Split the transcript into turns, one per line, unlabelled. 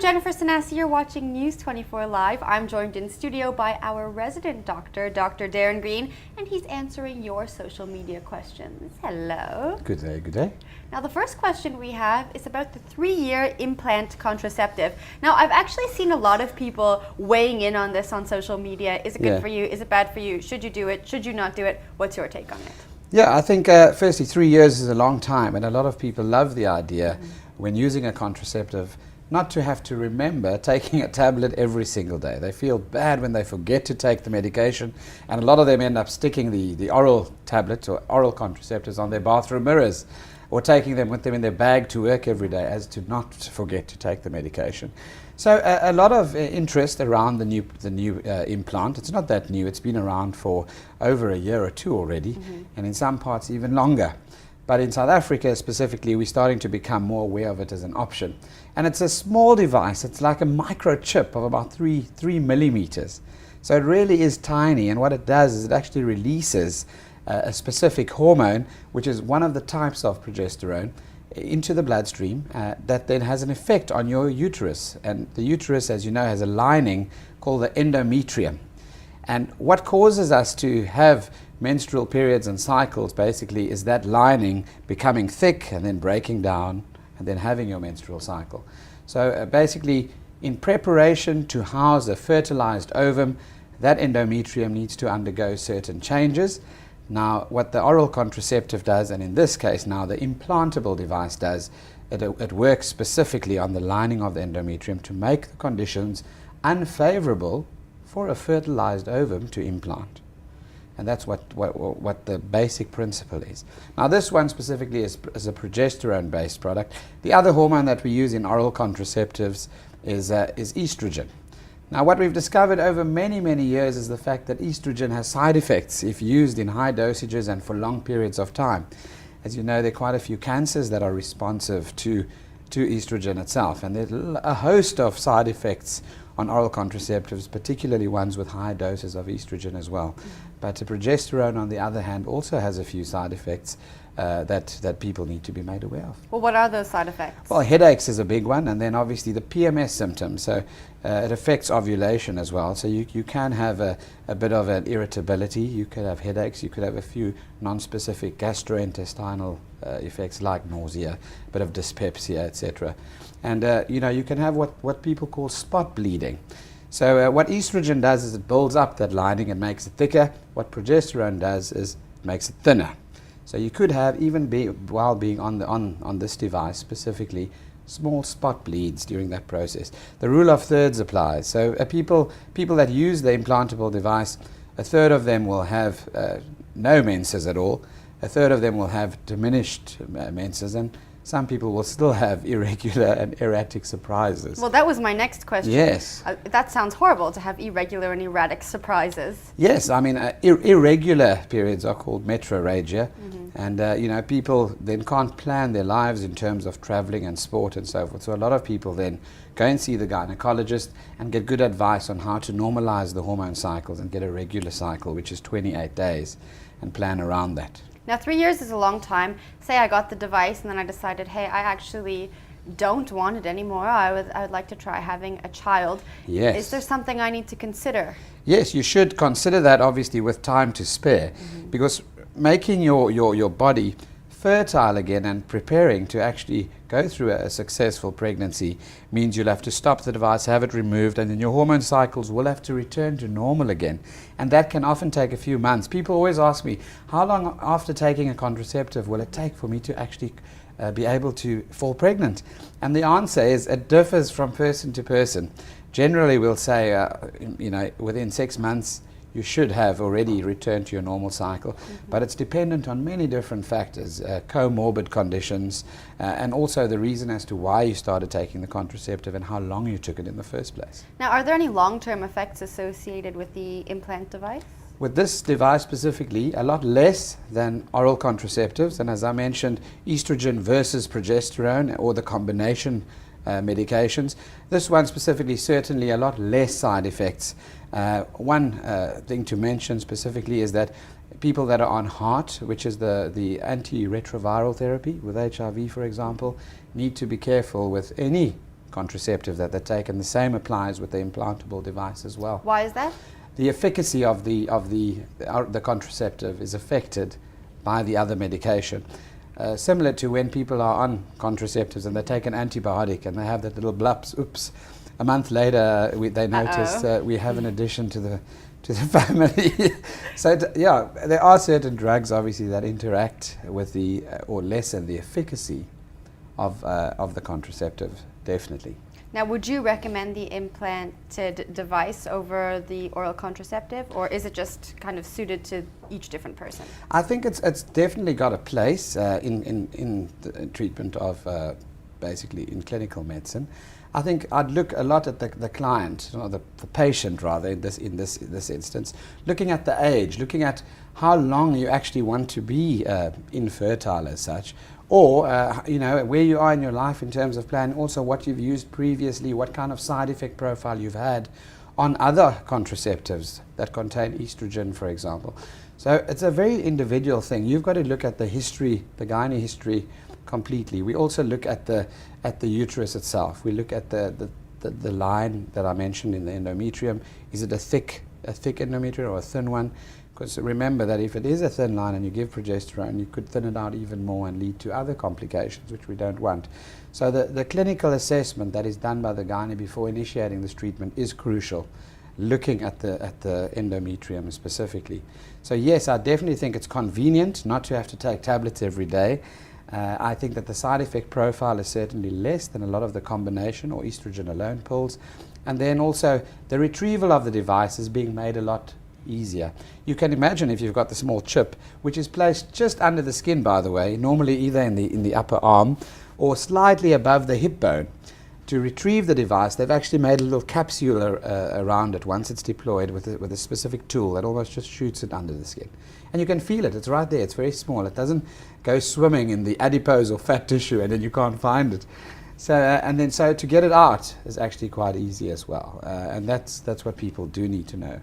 Jennifer Sanasi. You're watching News 24 Live. I'm joined in studio by our resident doctor, Dr. Darren Green, and he's answering your social media questions. Hello.
Good day, good day.
Now, the first question we have is about the 3-year implant contraceptive. Now, I've actually seen a lot of people weighing in on this on social media. Is it good for you? Is it bad for you? Should you do it? Should you not do it? What's your take on it?
Yeah, I think firstly, 3 years is a long time, and a lot of people love the idea when using a contraceptive not to have to remember taking a tablet every single day. They feel bad when they forget to take the medication, and a lot of them end up sticking the oral tablets or oral contraceptives on their bathroom mirrors, or taking them with them in their bag to work every day as to not forget to take the medication. So a lot of interest around the new implant. It's not that new. It's been around for over a year or two already, and in some parts even longer. But in South Africa specifically, we're starting to become more aware of it as an option. And it's a small device. It's like a microchip of about 3 millimeters. So it really is tiny, and what it does is it actually releases a specific hormone, which is one of the types of progesterone, into the bloodstream that then has an effect on your uterus. And the uterus, as you know, has a lining called the endometrium. And what causes us to have menstrual periods and cycles basically is that lining becoming thick and then breaking down and then having your menstrual cycle. So basically, in preparation to house a fertilized ovum, that endometrium needs to undergo certain changes. Now, what the oral contraceptive does, and in this case now the implantable device does, it works specifically on the lining of the endometrium to make the conditions unfavorable for a fertilized ovum to implant. And that's what the basic principle is. Now, this one specifically is a progesterone-based product. The other hormone that we use in oral contraceptives is estrogen. Now, what we've discovered over many years is the fact that estrogen has side effects if used in high dosages and for long periods of time. As you know, there are quite a few cancers that are responsive to estrogen itself, and there's a host of side effects on oral contraceptives, particularly ones with high doses of estrogen as well. But the progesterone, on the other hand, also has a few side effects that people need to be made aware of.
Well, what are those side effects?
Well, headaches is a big one, and then obviously the PMS symptoms. So it affects ovulation as well. So you can have a bit of an irritability. You could have headaches. You could have a few non-specific gastrointestinal effects like nausea, a bit of dyspepsia, etc. And you can have what people call spot bleeding. So what estrogen does is it builds up that lining and makes it thicker. What progesterone does is it makes it thinner. So you could have, while being on this device specifically, small spot bleeds during that process. The rule of thirds applies. So people that use the implantable device, a third of them will have no menses at all. A third of them will have diminished menses, and some people will still have irregular and erratic surprises.
Well, that was my next question.
Yes.
That sounds horrible to have irregular and erratic surprises.
Yes, I mean, irregular periods are called metrorrhagia, and people then can't plan their lives in terms of traveling and sport and so forth. So a lot of people then go and see the gynecologist and get good advice on how to normalize the hormone cycles and get a regular cycle, which is 28 days, and plan around that.
Now, 3 years is a long time. Say I got the device and then I decided, hey, I actually don't want it anymore. I would like to try having a child.
Yes.
Is there something I need to consider?
Yes, you should consider that, obviously, with time to spare, because making your body fertile again and preparing to actually go through a successful pregnancy means you'll have to stop the device, have it removed, and then your hormone cycles will have to return to normal again. And that can often take a few months. People always ask me, how long after taking a contraceptive will it take for me to actually be able to fall pregnant? And the answer is it differs from person to person. Generally, we'll say, within 6 months, you should have already returned to your normal cycle, but it's dependent on many different factors, comorbid conditions, and also the reason as to why you started taking the contraceptive and how long you took it in the first place.
Now, are there any long-term effects associated with the implant device?
With this device specifically, a lot less than oral contraceptives, and as I mentioned, estrogen versus progesterone or the combination medications. This one specifically, certainly a lot less side effects. One thing to mention specifically is that people that are on HAART, which is the antiretroviral therapy with HIV, for example, need to be careful with any contraceptive that they take, and the same applies with the implantable device as well.
Why is that?
The efficacy of the contraceptive is affected by the other medication. Similar to when people are on contraceptives and they take an antibiotic and they have that little blubs, oops, a month later they notice we have an addition to the family. So yeah, there are certain drugs obviously that interact with or lessen the efficacy of the contraceptive, definitely.
Now, would you recommend the implanted device over the oral contraceptive, or is it just kind of suited to each different person?
I think it's definitely got a place in the treatment of basically in clinical medicine. I think I'd look a lot at the client, or the patient rather, in this instance, looking at the age, looking at how long you actually want to be infertile as such, or where you are in your life in terms of planning, also what you've used previously, what kind of side effect profile you've had on other contraceptives that contain estrogen, for example. So it's a very individual thing. You've got to look at the history, the gynae history, completely. We also look at the uterus itself. We look at the line that I mentioned in the endometrium. Is it a thick endometrium or a thin one? Because remember that if it is a thin line and you give progesterone, you could thin it out even more and lead to other complications, which we don't want. So the clinical assessment that is done by the gynae before initiating this treatment is crucial, looking at the endometrium specifically. So yes, I definitely think it's convenient not to have to take tablets every day. I think that the side effect profile is certainly less than a lot of the combination or estrogen alone pills. And then also the retrieval of the device is being made a lot easier. You can imagine if you've got the small chip, which is placed just under the skin, by the way, normally either in the upper arm or slightly above the hip bone. To retrieve the device, they've actually made a little capsule around it once it's deployed with a specific tool that almost just shoots it under the skin. And you can feel it. It's right there. It's very small. It doesn't go swimming in the adipose or fat tissue and then you can't find it. So to get it out is actually quite easy as well. And that's what people do need to know.